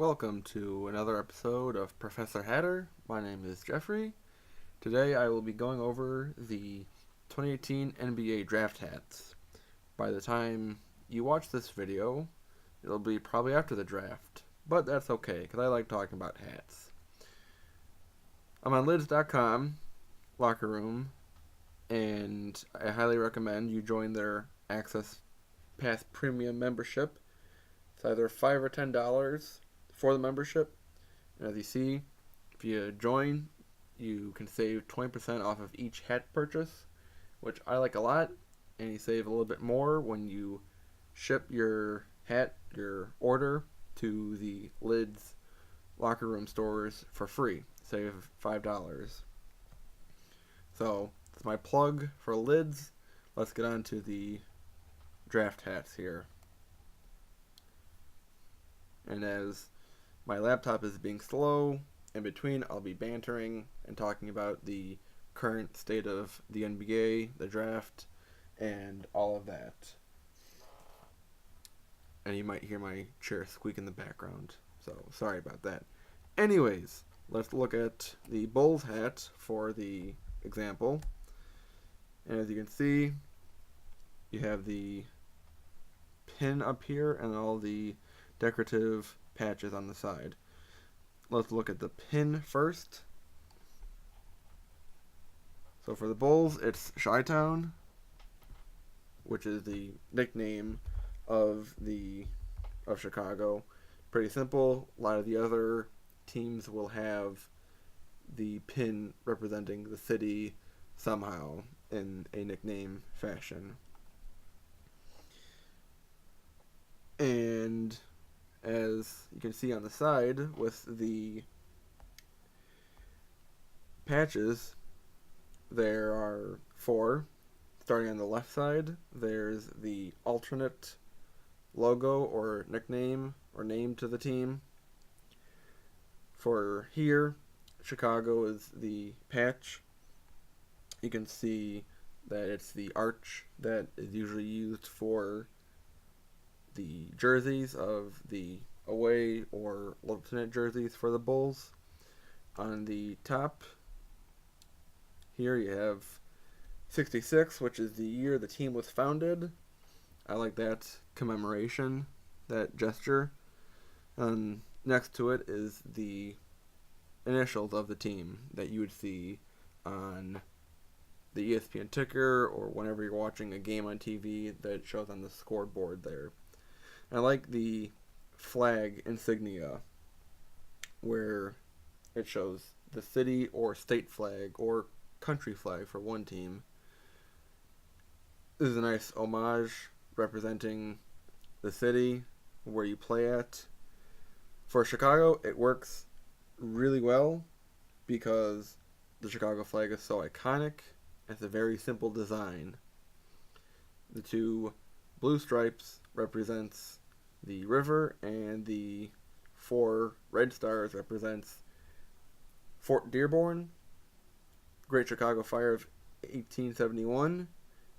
welcome to another episode of Professor Hatter. My name is Jeffrey. Today I will be going over the 2018 NBA draft hats. By the time you watch this video, it'll be probably after the draft, but that's okay because I like talking about hats. I'm on lids.com, locker room, and I highly recommend you join their Access Pass Premium membership. It's either $5 or $10 for the membership. And as you see, if you join, you can save 20% off of each hat purchase, which I like a lot. And you save a little bit more when you ship your hat, your order, to the Lids locker room stores for free. Save $5. So, that's my plug for Lids. Let's get on to the draft hats here. And as my laptop is being slow, in between I'll be bantering and talking about the current state of the NBA, the draft, and all of that. And you might hear my chair squeak in the background, so sorry about that. Anyways, let's look at the Bulls hat for the example. And as you can see, you have the pin up here and all the decorative patches on the side. Let's look at the pin first. So for the Bulls, it's Chi-Town, which is the nickname of Chicago. Pretty simple. A lot of the other teams will have the pin representing the city somehow in a nickname fashion. And as you can see on the side with the patches, there are four. Starting on the left side, there's the alternate logo or nickname or name to the team. For here, Chicago is the patch. You can see that it's the arch that is usually used for the jerseys of the away or alternate jerseys for the Bulls. On the top here you have 66, which is the year the team was founded. I like that commemoration, that gesture. And next to it is the initials of the team that you would see on the ESPN ticker or whenever you're watching a game on TV that shows on the scoreboard there. I like the flag insignia where it shows the city or state flag or country flag for one team. This is a nice homage representing the city where you play at. For Chicago, it works really well because the Chicago flag is so iconic. It's a very simple design. The two blue stripes represents the river, and the four red stars represents Fort Dearborn, Great Chicago Fire of 1871,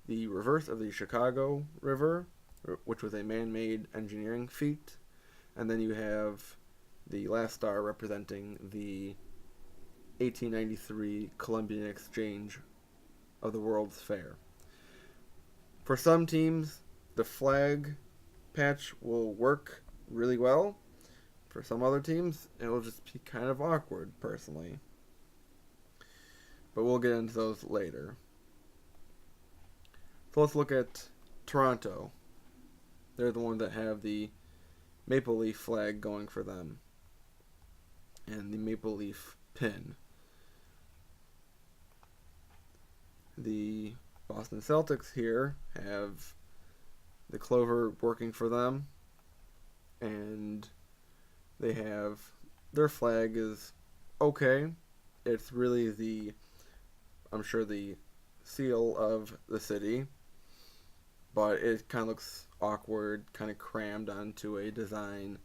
the reverse of the Chicago River, which was a man-made engineering feat, and then you have the last star representing the 1893 Columbian Exchange of the World's Fair. For some teams, the flag patch will work really well. For some other teams, it'll just be kind of awkward, personally. But we'll get into those later. So let's look at Toronto. They're the ones that have the maple leaf flag going for them, and the maple leaf pin. The Boston Celtics here have the clover working for them, and they have their flag is okay. It's really I'm sure the seal of the city, but it kind of looks awkward, kind of crammed onto a design,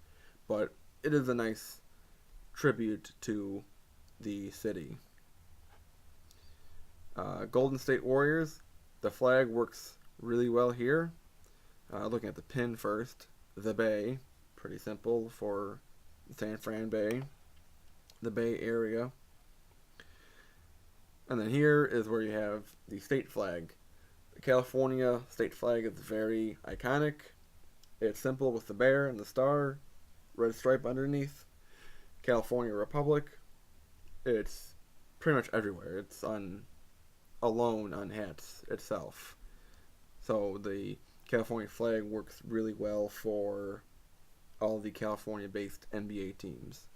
but it is a nice tribute to the city. Golden State Warriors, the flag works really well here. Looking at the pin first, the Bay, pretty simple for San Fran Bay, the Bay Area. And then here is where you have the state flag. The California state flag is very iconic. It's simple with the bear and the star, red stripe underneath. California Republic. It's pretty much everywhere. It's alone on hats itself. So the California flag works really well for all the California-based NBA teams.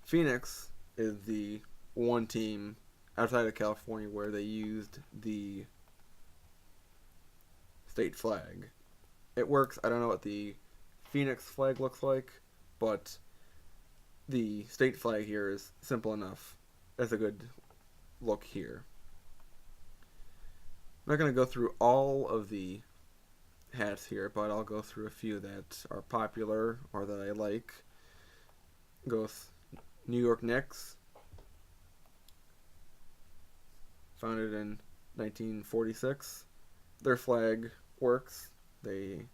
Phoenix is the one team outside of California where they used the state flag. It works. I don't know what the Phoenix flag looks like, but the state flag here is simple enough. That's a good look here. I'm not going to go through all of the hats here, but I'll go through a few that are popular or that I like. Go with New York Knicks, founded in 1946. Their flag works. The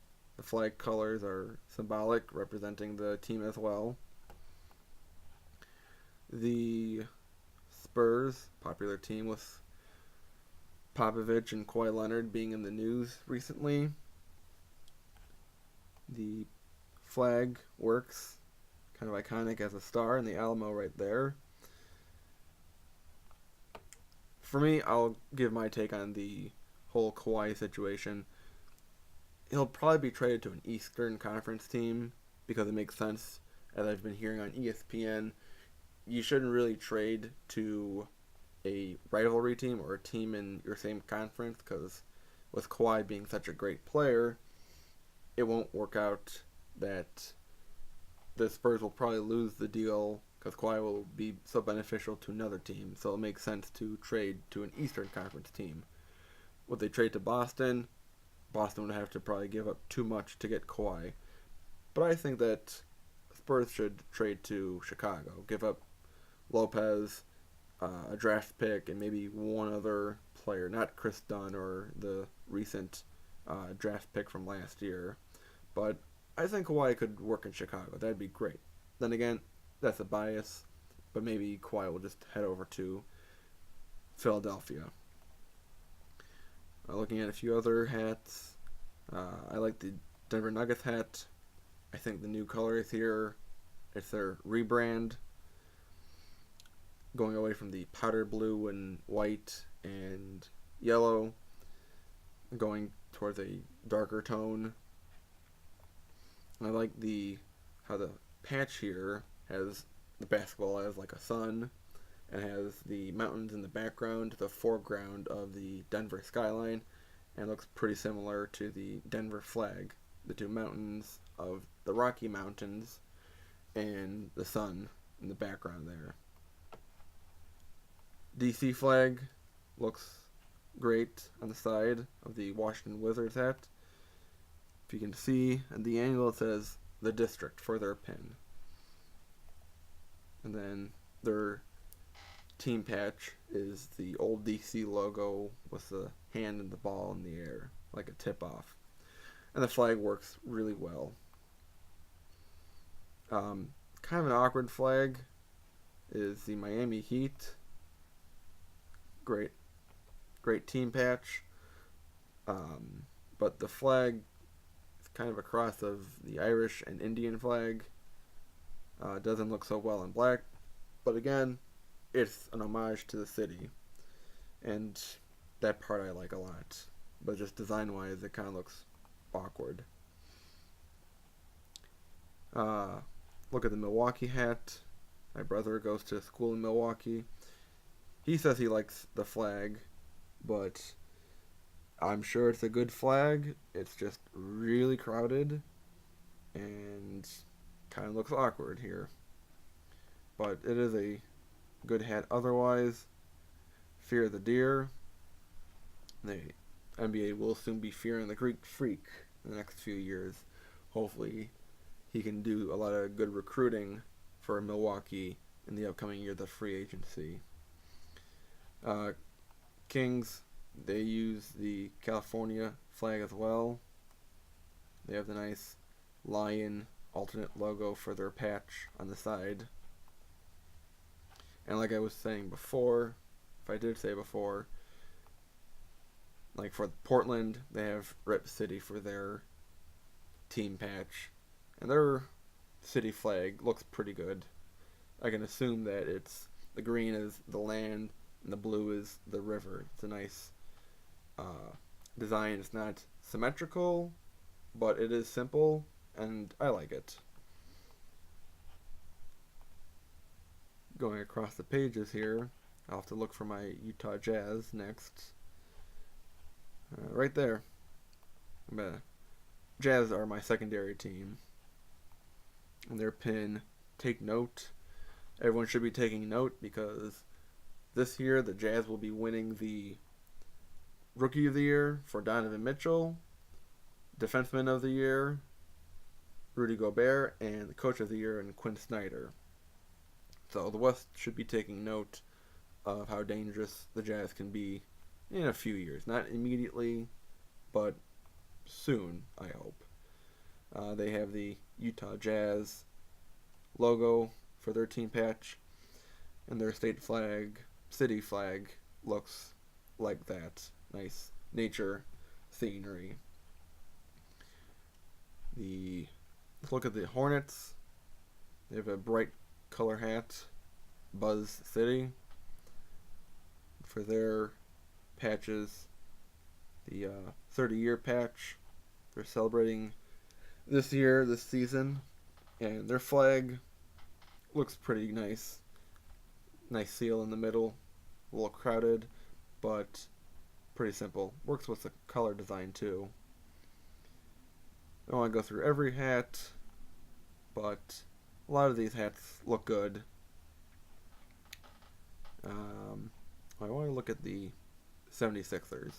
flag colors are symbolic, representing the team as well. The Spurs, popular team with Popovich and Kawhi Leonard being in the news recently. The flag works, kind of iconic as a star in the Alamo right there. For me, I'll give my take on the whole Kawhi situation. He'll probably be traded to an Eastern Conference team because it makes sense, as I've been hearing on ESPN. You shouldn't really trade to a rivalry team or a team in your same conference because with Kawhi being such a great player, it won't work out. That the Spurs will probably lose the deal because Kawhi will be so beneficial to another team. So it makes sense to trade to an Eastern Conference team. Would they trade to Boston? Boston would have to probably give up too much to get Kawhi. But I think that Spurs should trade to Chicago. Give up Lopez, a draft pick, and maybe one other player. Not Chris Dunn or the recent draft pick from last year. But I think Kawhi could work in Chicago. That'd be great. Then again, that's a bias. But maybe Kawhi will just head over to Philadelphia. Looking at a few other hats. I like the Denver Nuggets hat. I think the new colors here, it's their rebrand. Going away from the powder blue and white and yellow. Going towards a darker tone. I like how the patch here has the basketball as like a sun. And has the mountains in the background, the foreground of the Denver skyline, and looks pretty similar to the Denver flag. The two mountains of the Rocky Mountains and the sun in the background there. DC flag looks great on the side of the Washington Wizards hat. If you can see at the angle, it says the district for their pin. And then their team patch is the old DC logo with the hand and the ball in the air, like a tip-off. And the flag works really well. Kind of an awkward flag is the Miami Heat. Great team patch. But the flag is kind of a cross of the Irish and Indian flag. Doesn't look so well in black. But again, it's an homage to the city, and that part I like a lot. But just design-wise, it kind of looks awkward. Look at the Milwaukee hat. My brother goes to school in Milwaukee. He says he likes the flag, but I'm sure it's a good flag. It's just really crowded, and kind of looks awkward here. But it is a good hat otherwise. Fear the Deer. The NBA will soon be fearing the Greek Freak in the next few years. Hopefully he can do a lot of good recruiting for Milwaukee in the upcoming years of free agency. Kings, they use the California flag as well. They have the nice lion alternate logo for their patch on the side. And like I was saying before, if I did say before, like for Portland, they have Rip City for their team patch. And their city flag looks pretty good. I can assume that the green is the land and the blue is the river. It's a nice design. It's not symmetrical, but it is simple, and I like it. Going across the pages here, I'll have to look for my Utah Jazz next. Right there. Jazz are my secondary team. And their pin, take note. Everyone should be taking note because this year the Jazz will be winning the Rookie of the Year for Donovan Mitchell, Defenseman of the Year, Rudy Gobert, and the Coach of the Year in Quinn Snyder. So the West should be taking note of how dangerous the Jazz can be in a few years. Not immediately, but soon, I hope. They have the Utah Jazz logo for their team patch, and their state flag, city flag, looks like that. Nice nature scenery. Let's look at the Hornets. They have a bright color hat, Buzz City. For their patches, the 30-year patch, they're celebrating this season, and their flag looks pretty nice. Nice seal in the middle, a little crowded, but pretty simple. Works with the color design too. I don't want to go through every hat, but a lot of these hats look good. I want to look at the 76ers.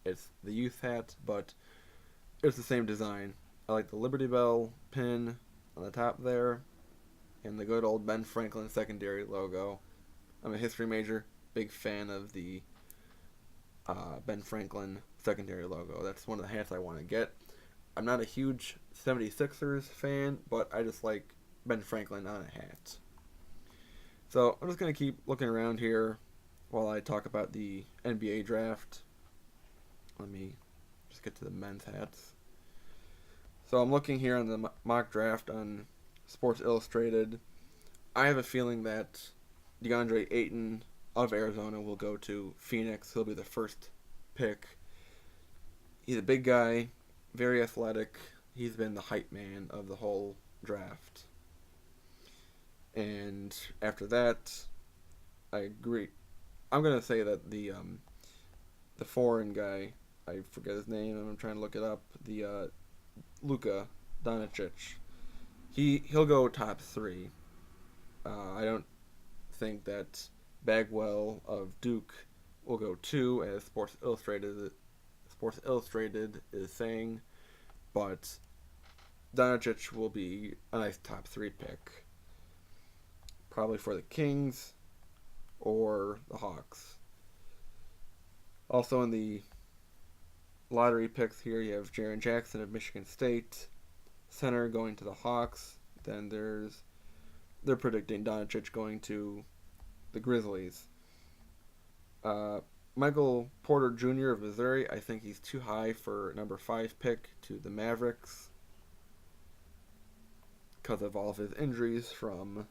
It's the youth hat, but it's the same design. I like the Liberty Bell pin on the top there, and the good old Ben Franklin secondary logo. I'm a history major, big fan of the Ben Franklin secondary logo. That's one of the hats I want to get. I'm not a huge 76ers fan, but I just like Ben Franklin on a hat. So I'm just going to keep looking around here while I talk about the NBA draft. Let me just get to the men's hats. So I'm looking here on the mock draft on Sports Illustrated. I have a feeling that DeAndre Ayton of Arizona will go to Phoenix. He'll be the first pick. He's a big guy, very athletic. He's been the hype man of the whole draft. And after that, I agree. I'm going to say that the foreign guy, I forget his name, I'm trying to look it up, the Luka Doncic, he'll go top 3. I don't think that Bagwell of Duke will go 2, as Sports Illustrated is saying, but Doncic will be a nice top 3 pick, probably for the Kings or the Hawks. Also in the lottery picks here, you have Jaren Jackson of Michigan State, center, going to the Hawks. Then they're predicting Doncic going to the Grizzlies. Michael Porter Jr. of Missouri, I think he's too high for number 5 pick to the Mavericks because of all of his injuries from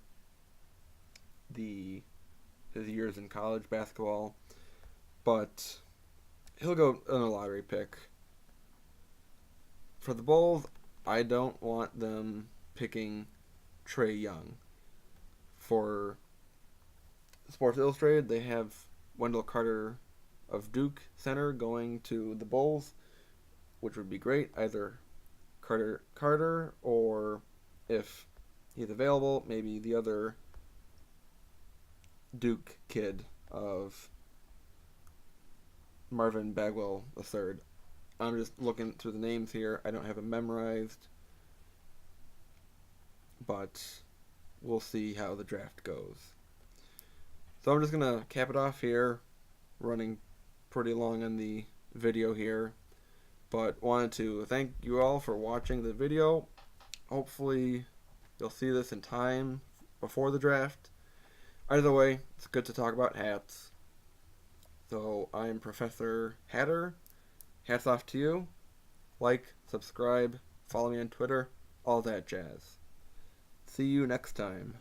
his years in college basketball. But he'll go in a lottery pick. For the Bulls, I don't want them picking Trae Young. For Sports Illustrated, they have Wendell Carter of Duke, center, going to the Bulls, which would be great. Either Carter, or if he's available, maybe the other Duke kid of Marvin Bagwell III. I'm just looking through the names here. I don't have them memorized, but we'll see how the draft goes. So I'm just going to cap it off here, running pretty long on the video here, but wanted to thank you all for watching the video. hopefully you'll see this in time before the draft. Either way, it's good to talk about hats. So I'm Professor Hatter. Hats off to you. Like, subscribe, follow me on Twitter, all that jazz. See you next time.